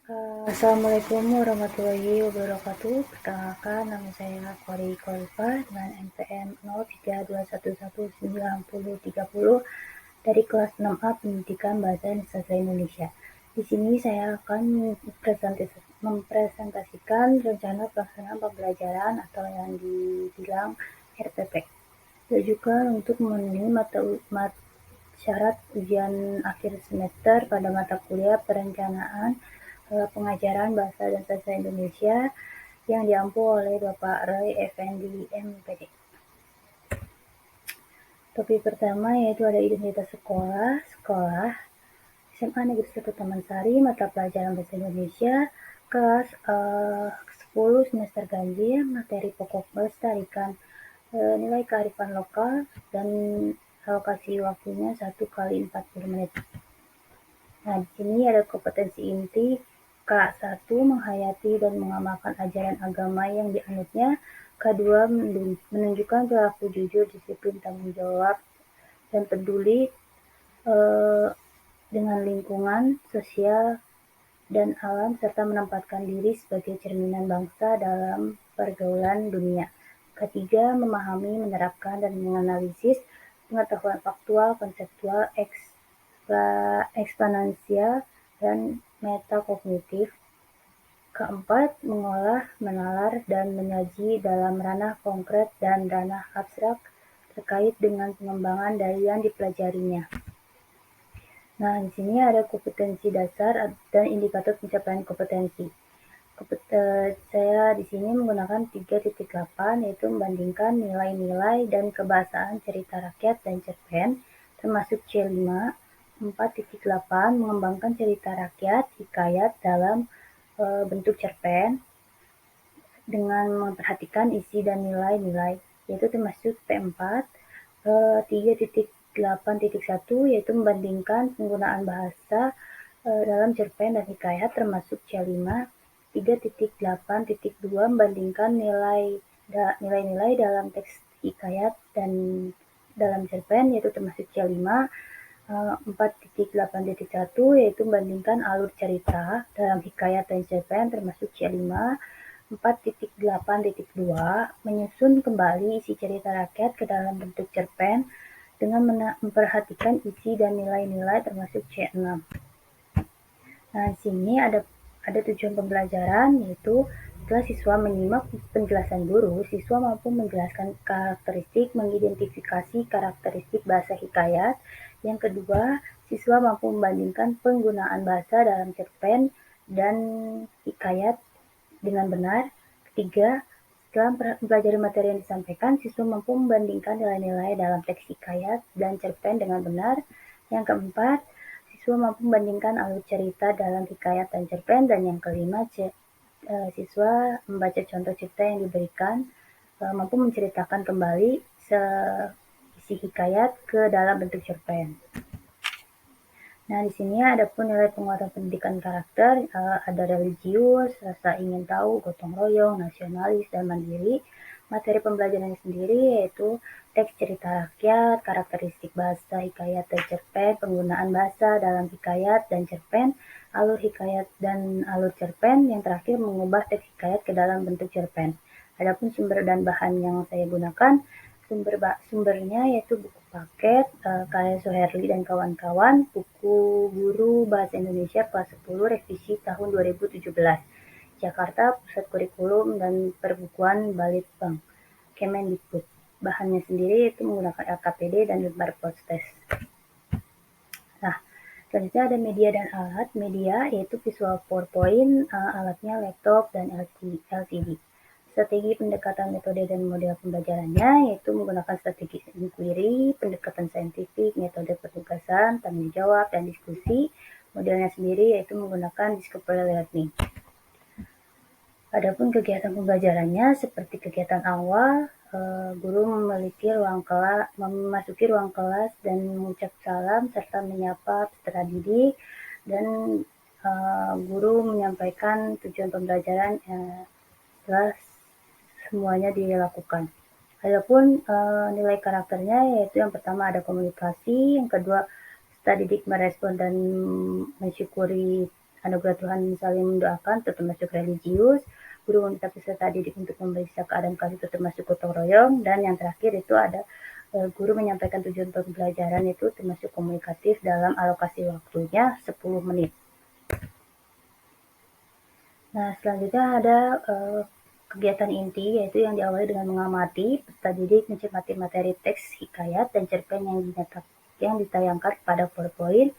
Assalamualaikum warahmatullahi wabarakatuh. Perkenalkan, nama saya Kori Kolifa dengan NPM 0321190030 dari kelas 6A Pendidikan Bahasa dan Sastra Indonesia. Di sini saya akan mempresentasikan rencana pelaksanaan pembelajaran atau yang dibilang RPP. Tujuan untuk memenuhi syarat ujian akhir semester pada mata kuliah perencanaan pengajaran bahasa dan sastra Indonesia yang diampu oleh Bapak Roy Effendi MPD. Topik pertama yaitu ada identitas sekolah. Sekolah SMA Negeri 1 Taman Sari, mata pelajaran bahasa Indonesia, kelas 10 semester ganjil, materi pokok melestarikan nilai kearifan lokal dan alokasi waktunya 1 kali 40 menit. Nah, di sini ada kompetensi inti K1 menghayati dan mengamalkan ajaran agama yang dianutnya. K2 menunjukkan perilaku jujur, disiplin, tanggung jawab, dan peduli dengan lingkungan, sosial, dan alam, serta menempatkan diri sebagai cerminan bangsa dalam pergaulan dunia. Ketiga, memahami, menerapkan, dan menganalisis pengetahuan faktual, konseptual, eksponensial, dan metakognitif. Keempat, mengolah, menalar, dan menyaji dalam ranah konkret dan ranah abstrak terkait dengan pengembangan dari yang dipelajarinya. Nah, di sini ada kompetensi dasar dan indikator pencapaian kompetensi. Saya di sini menggunakan 3.8, yaitu membandingkan nilai-nilai dan kebahasaan cerita rakyat dan cerpen, termasuk C5. 4.8, mengembangkan cerita rakyat, hikayat dalam bentuk cerpen, dengan memperhatikan isi dan nilai-nilai, yaitu termasuk P4. 3.8.1 yaitu membandingkan penggunaan bahasa dalam cerpen dan hikayat, termasuk C5. 3.8.2 membandingkan nilai-nilai dalam teks hikayat dan dalam cerpen, yaitu termasuk C5. 4.8.1 yaitu membandingkan alur cerita dalam hikayat dan cerpen, termasuk C5. 4.8.2 menyusun kembali isi cerita rakyat ke dalam bentuk cerpen dengan memperhatikan isi dan nilai-nilai, termasuk C6. Nah, di sini ada tujuan pembelajaran, yaitu setelah siswa menyimak penjelasan guru, siswa mampu menjelaskan karakteristik, mengidentifikasi karakteristik bahasa hikayat. Yang kedua, siswa mampu membandingkan penggunaan bahasa dalam cerpen dan hikayat dengan benar. Ketiga, setelah mempelajari materi yang disampaikan, siswa mampu membandingkan nilai-nilai dalam teks hikayat dan cerpen dengan benar. Yang keempat, siswa mampu membandingkan alur cerita dalam hikayat dan cerpen. Dan yang kelima, siswa membaca contoh cerita yang diberikan, mampu menceritakan kembali isi hikayat ke dalam bentuk cerpen. Nah, di sini ada pun nilai penguatan pendidikan karakter, ada religius, rasa ingin tahu, gotong royong, nasionalis, dan mandiri. Materi pembelajaran sendiri yaitu teks cerita rakyat, karakteristik bahasa hikayat dan cerpen, penggunaan bahasa dalam hikayat dan cerpen, alur hikayat dan alur cerpen, yang terakhir mengubah teks hikayat ke dalam bentuk cerpen. Adapun sumber dan bahan yang saya gunakan, sumbernya yaitu buku paket karya Soherli dan kawan-kawan, buku guru Bahasa Indonesia kelas 10 revisi tahun 2017, Jakarta Pusat Kurikulum dan Perbukuan Balitbang, Kemendikbud. Bahannya sendiri itu menggunakan LKPD dan lembar postes. Nah, selanjutnya ada media dan alat. Media yaitu visual PowerPoint, alatnya laptop dan LCD. Strategi pendekatan metode dan model pembelajarannya yaitu menggunakan strategi inquiry, pendekatan saintifik, metode penugasan, tanggung jawab, dan diskusi. Modelnya sendiri yaitu menggunakan discovery learning. Adapun kegiatan pembelajarannya seperti kegiatan awal, guru memasuki ruang kelas dan mengucap salam serta menyapa peserta didik, dan guru menyampaikan tujuan pembelajaran setelah semuanya dilakukan. Adapun nilai karakternya yaitu yang pertama ada komunikasi, yang kedua peserta didik merespon dan mensyukuri anugerah Tuhan saling mendoakan, itu termasuk religius. Guru meminta peserta didik untuk memeriksa keadaan kelas itu termasuk gotong royong. Dan yang terakhir itu ada guru menyampaikan tujuan pembelajaran itu termasuk komunikatif dalam alokasi waktunya 10 menit. Nah, selanjutnya ada kegiatan inti, yaitu yang diawali dengan mengamati, peserta didik mencermati materi teks, hikayat, dan cerpen yang ditayangkan pada PowerPoint,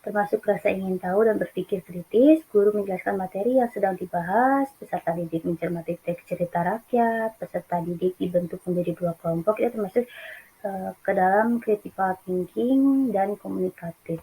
termasuk rasa ingin tahu dan berpikir kritis. Guru menjelaskan materi yang sedang dibahas, peserta didik mencermati teks cerita rakyat, peserta didik dibentuk menjadi 2 kelompok, itu termasuk ke dalam critical thinking dan komunikatif.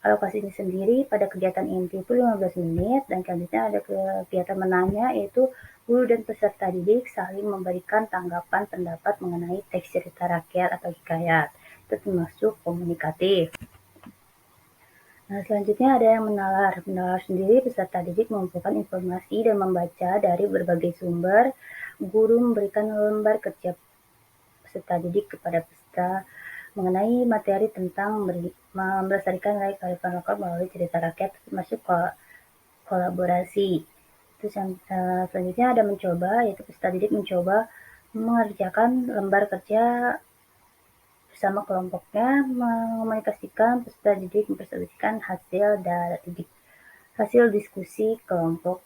Alokasi ini sendiri pada kegiatan inti itu 15 menit, dan selanjutnya ada kegiatan menanya, yaitu guru dan peserta didik saling memberikan tanggapan pendapat mengenai teks cerita rakyat atau hikayat. Itu termasuk komunikatif. Nah, selanjutnya ada yang menalar. Menalar sendiri peserta didik mengumpulkan informasi dan membaca dari berbagai sumber. Guru memberikan lembar kerja peserta didik kepada peserta mengenai materi tentang melestarikan nilai kearifan lokal melalui cerita rakyat, termasuk kolaborasi. Terus yang selanjutnya ada mencoba, yaitu peserta didik mencoba mengerjakan lembar kerja bersama kelompoknya, mengomunikasikan peserta didik mempresentasikan hasil diskusi kelompok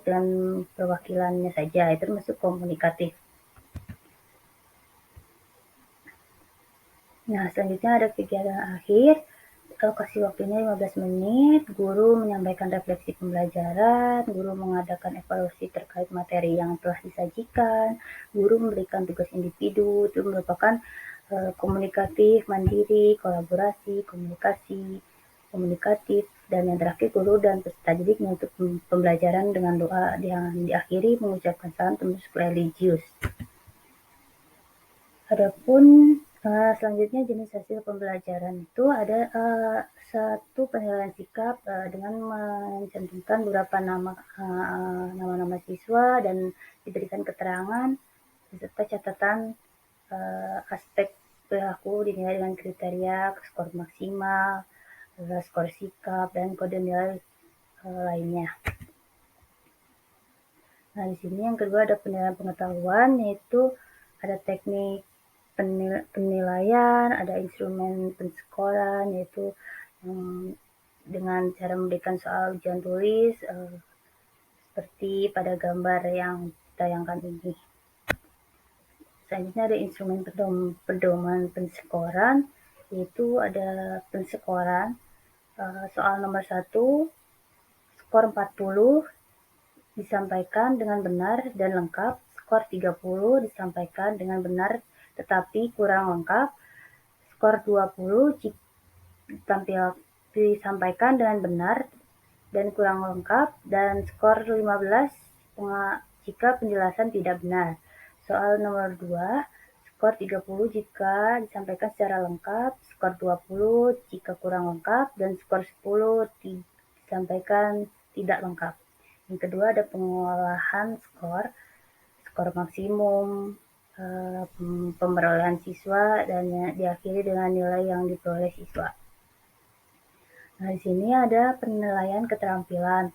dengan perwakilannya saja, itu termasuk komunikatif. Nah, selanjutnya ada kegiatan akhir, alokasi waktunya 15 menit, guru menyampaikan refleksi pembelajaran, guru mengadakan evaluasi terkait materi yang telah disajikan, guru memberikan tugas individu, itu merupakan komunikatif, mandiri, kolaborasi, komunikatif, dan yang terakhir guru dan peserta didik menutup pembelajaran dengan doa yang diakhiri mengucapkan salam termasuk religius. Adapun selanjutnya jenis hasil pembelajaran itu ada satu penilaian sikap dengan mencantumkan beberapa nama-nama siswa dan diberikan keterangan beserta catatan aspek perilaku dinilai dengan kriteria skor maksimal, skor sikap, dan kode nilai lainnya. Nah, di sini yang kedua ada penilaian pengetahuan, yaitu ada teknik penilaian, ada instrumen penskoran, yaitu dengan cara memberikan soal ujian tulis seperti pada gambar yang ditayangkan ini. Selanjutnya ada instrumen pedoman penskoran, yaitu ada penskoran soal nomor 1, skor 40 disampaikan dengan benar dan lengkap, skor 30 disampaikan dengan benar tetapi kurang lengkap, skor 20 disampaikan dengan benar dan kurang lengkap, dan skor 15 jika penjelasan tidak benar. Soal nomor 2, skor 30 jika disampaikan secara lengkap, skor 20 jika kurang lengkap, dan skor 10 disampaikan tidak lengkap. Yang kedua ada pengolahan skor maksimum, pemrolehan siswa, dan diakhiri dengan nilai yang diperoleh siswa. Nah, di sini ada penilaian keterampilan.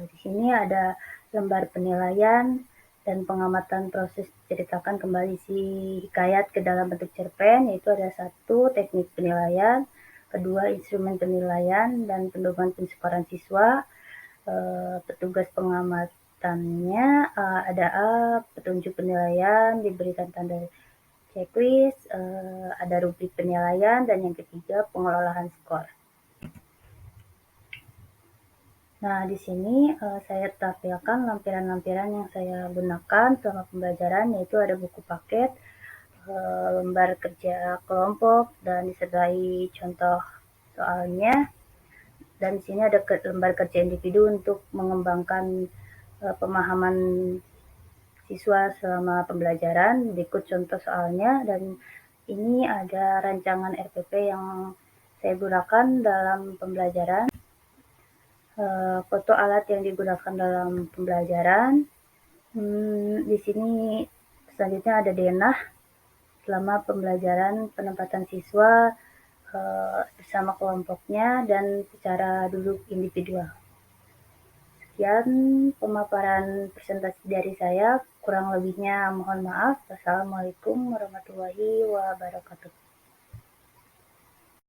Di sini ada lembar penilaian dan pengamatan proses ceritakan kembali si hikayat ke dalam bentuk cerpen, yaitu ada 1 teknik penilaian, kedua instrumen penilaian dan pedoman penskoran siswa, petugas pengamatannya ada petunjuk penilaian, diberikan tanda checklist, ada rubrik penilaian, dan yang ketiga pengelolaan skor. Nah, di sini saya tampilkan lampiran-lampiran yang saya gunakan selama pembelajaran, yaitu ada buku paket, lembar kerja kelompok, dan disertai contoh soalnya. Dan di sini ada lembar kerja individu untuk mengembangkan pemahaman siswa selama pembelajaran. Berikut contoh soalnya, dan ini ada rancangan RPP yang saya gunakan dalam pembelajaran. Foto alat yang digunakan dalam pembelajaran. Di sini selanjutnya ada denah selama pembelajaran penempatan siswa, bersama kelompoknya dan secara duduk individual. Sekian pemaparan presentasi dari saya, kurang lebihnya mohon maaf. Wassalamualaikum warahmatullahi wabarakatuh.